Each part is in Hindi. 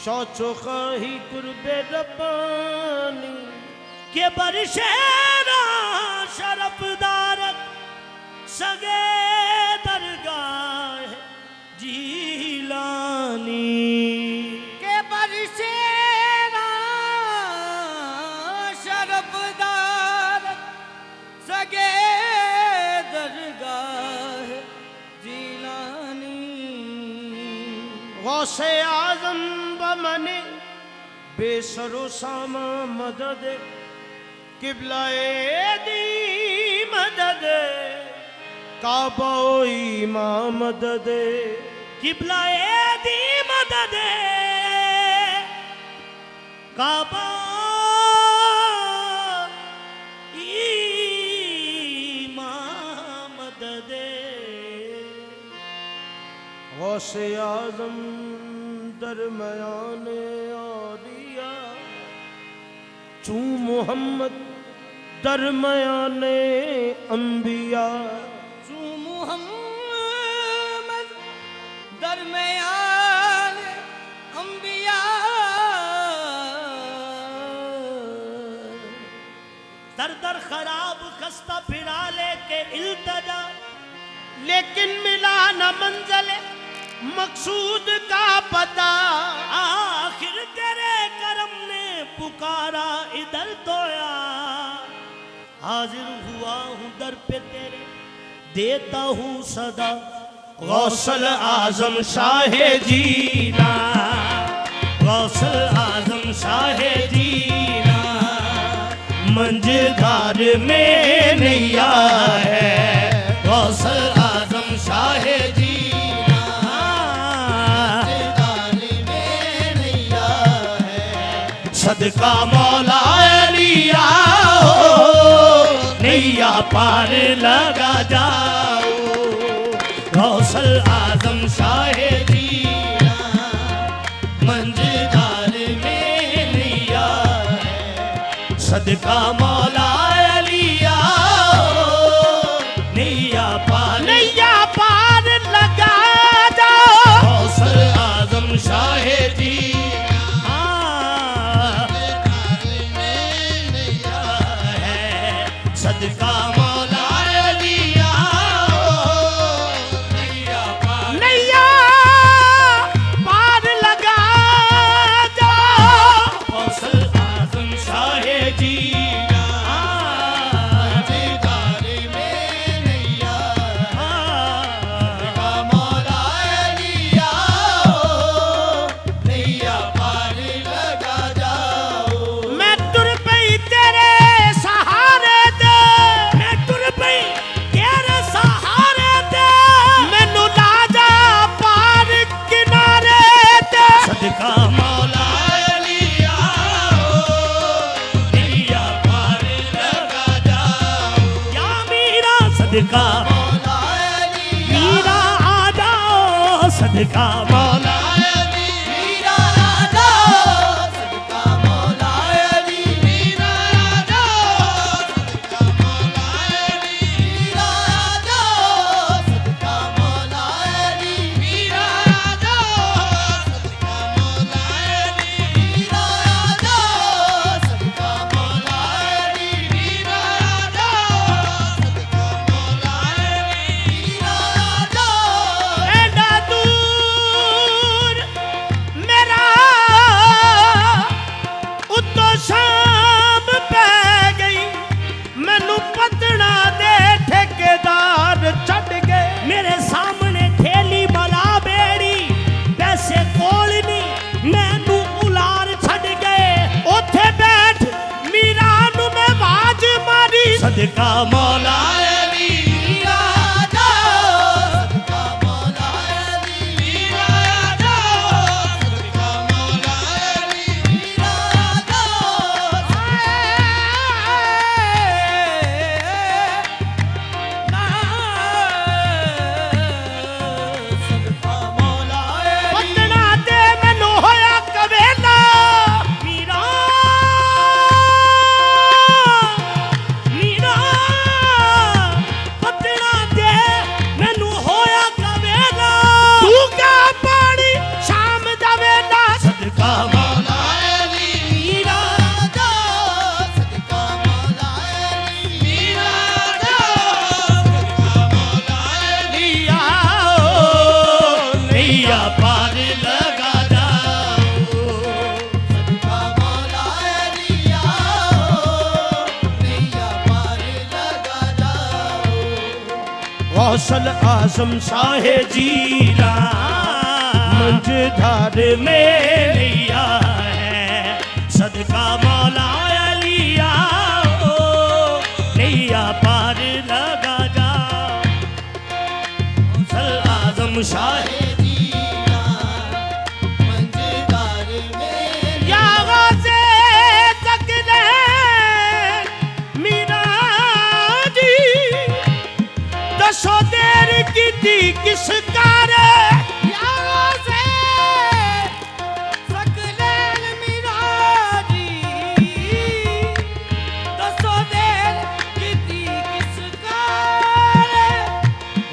सोचो खाही कुर्बे रब्बानी के बरशेरा शरफदारत सगे दरगाह जीलानी के बरशेरा शरफदारत सगे दरगाह जीलानी गौसे आजम बमने बेसरो सामा मदद किबलाए दी मदद काबा इमाम मदद किबलाए दी मदद काबा इमाम मदद गौसे आजम दरमयाने औलिया चू मोहम्मद दरमयाने अंबिया चू मोहम्मद दरमयान अंबिया दर दर खराब खस्ता फिरा लेके इल्तजा लेकिन मिला न मंजिल मकसूद का पता आखिर तेरे करम ने पुकारा इधर तो हाजिर हुआ हूँ दर पे तेरे देता हूँ सदा गौसल आजम शाहे जीना गौसल आजम शाहे जीना मंझधार में नैया है गौसल आजम शाहे जीना मंझधार में नैया है सदका मौला लिया नैया पार लगा जाओ गौसल आजम शाहे जीना मंझधार में नैया है सदका मौला लिया नैया पार लगा जाओ गौसल आजम शाहे जीना सदका मौला लिया नैया पार लगा जाओ गौसल आजम शाहे जीना मंझधार में नैया सदका मौला लिया नैया पार लगा जाओ मैं तुर पई तेरे सहारे दे मैं टुर पई तेरे सहारे दे मैनू ला जा पार किनारे ते सदका मौला लिया नैया पार लगा जाओ या मीरा सदका मौला लिया मीरा आ जाओ सदका मौला मीरा राजा सदका मौला अली मीरा राजा सदका मौला अली मीरा राजा सदका मौला अली मीरा राजा सदका मौला अली मीरा राजा सदका मौला अली मीरा राजा सदका मौला अली मीरा राजा एडा दूर मेरा उत्तो शाम पै गई मैनू पतना दे ठेकेदार छड़ गए मेरे सामने ठेली मला बेड़ी पैसे कोल नहीं मैनू उलार छड़ गए ओथे बैठ मीरा नू मैं आवाज मारी सदका मौला अली मीरा राजा सदका मौला अली मीरा राजा सदका मौला अली मीरा राजा सदका मौला अली पतना दे मैनू होया कवेला मीरा मीरा लगा जाओ। सदका मौला अली आओ, नैया पार लगा जाओ। गौसल आजम शाहे जीला मंझधार में लिया है, सदका मौला अली आओ, नैया पार लगा जाओ। गौसल आजम शाहे दसो देर की किस कार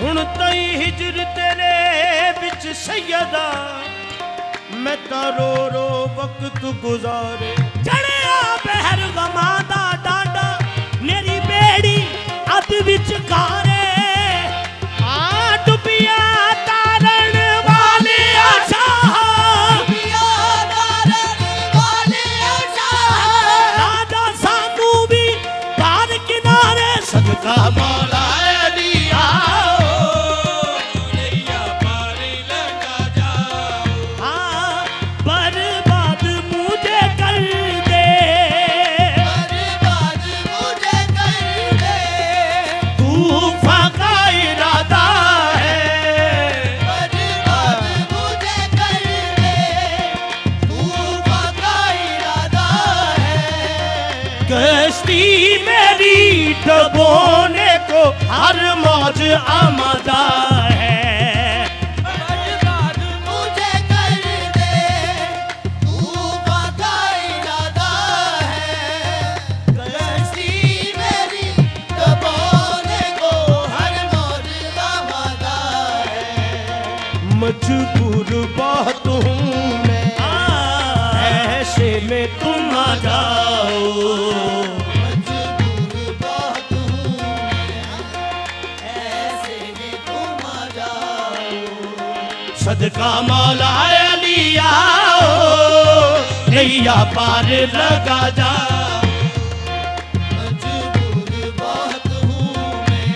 हुण तई हिजर तेरे बिच सैयदा, मैं तारो रो वक्त गुजारे। चढ़िया बहर गमा दा डांडा, मेरी बेड़ी अद विच कारे। सदका मौला अली आओ, नैया पार लगा जाओ। हाँ बर्बाद मुझे कर दे, बर्बाद मुझे कर दे। तूफान का इरादा है, बर्बाद मुझे कर दे, तूफान का इरादा है। कश्ती मेरी डबोने को हर मौज आमदा है। बर्बाद मुझे कर दे, तूफान का इरादा है। कश्ती मेरी डबोने को हर मौज आमदा है। मजबूर बहुत हूँ मैं, ऐसे में तुम आ जाओ। मजबूर बहुत हूँ मैं, ऐसे में तुम आ जाओ। सदका मौला अली आओ, नैया पार लगा जाओ। मजबूर बहुत हूँ मैं,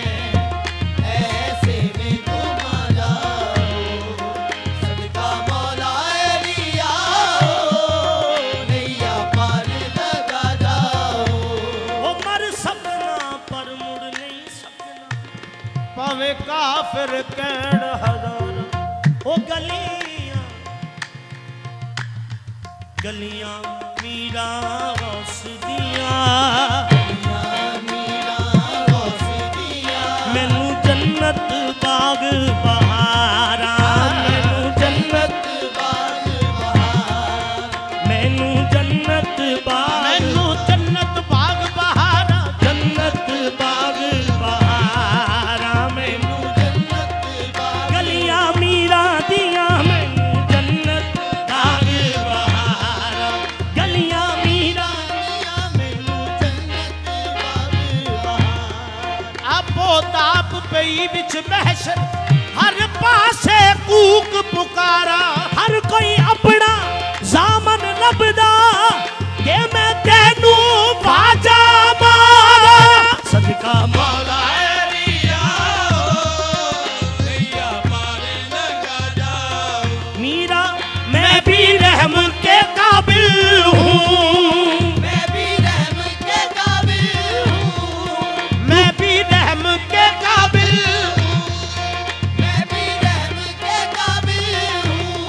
ऐसे में तुम आ जाओ। सदका मौला अली आओ, नैया पार लगा जाओ। वो मर सकना पर मुड़ नहीं सकना, भावे काफिर कहण हजार। ओ गलियां गलियां मीरा गौस दियां, मैनू जन्नत बाग बहारा, मैनू जन्नत मैनू जन्नत बाग बहारा, जन्नत बाग बहारा। मैनू गलियां मीरा दियां, मैनू जन्नत बाग बहारा, गलियां मीरा आपो ताप पई विच महशर, हर पासे कूक पुकारा। हर कोई अपना जामन लभदा, के मैं तेनू बाजा मारा। सदका मौला अली आओ, नैया पार लगा जाओ। मीरा मैं भी रहम के काबिल हूँ, मैं भी रहम के काबिल हूँ, मैं भी रहम के काबिल हूँ। मैं भी रहम के काबिल हूँ,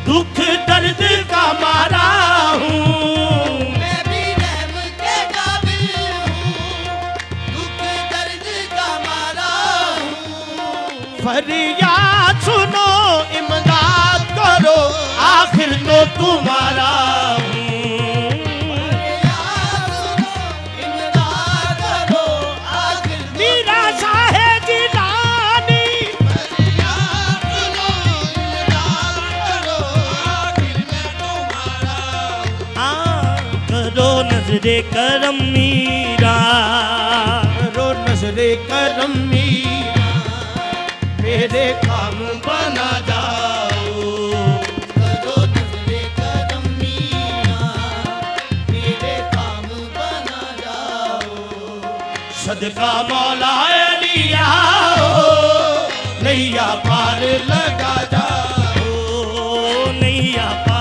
दुख दर्द का मारा हूँ। मैं भी रहम के काबिल हूँ, दुख दर्द का मारा हूँ। फरियाद सुनो इमदाद करो, आखिर तो तुम्हारा हूँ। इमदाद करो, आखिर तो मीरा साहे जिलानी, फरियाद सुनो, इमदाद करो, आखिर मैं तुम्हारा हूँ। करो नजरे करम मीरा, करो नजरे करम मीरा, मेरे काम बना जाओ। सदका मौला लिया नैया पार लगा जाओ नैया पार